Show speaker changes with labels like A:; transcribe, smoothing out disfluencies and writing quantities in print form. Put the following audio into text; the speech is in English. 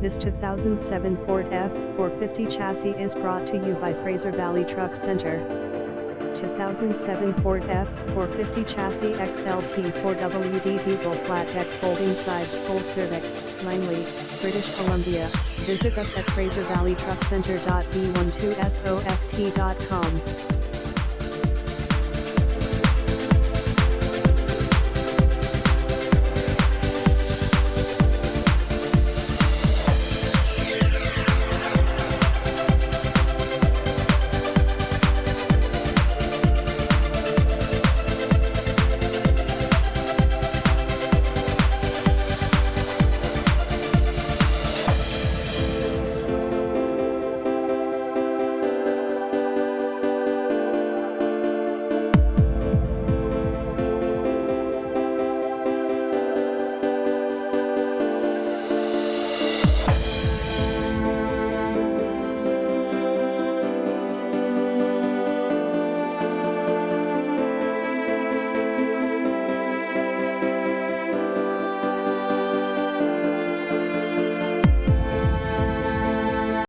A: This 2007 Ford F-450 chassis is brought to you by Fraservalley Truck Center. 2007 Ford F-450 chassis XLT 4WD diesel flat deck folding sides full SERVIC, Langley, British Columbia. Visit us at fraservalleytruckcenter.b12soft.com.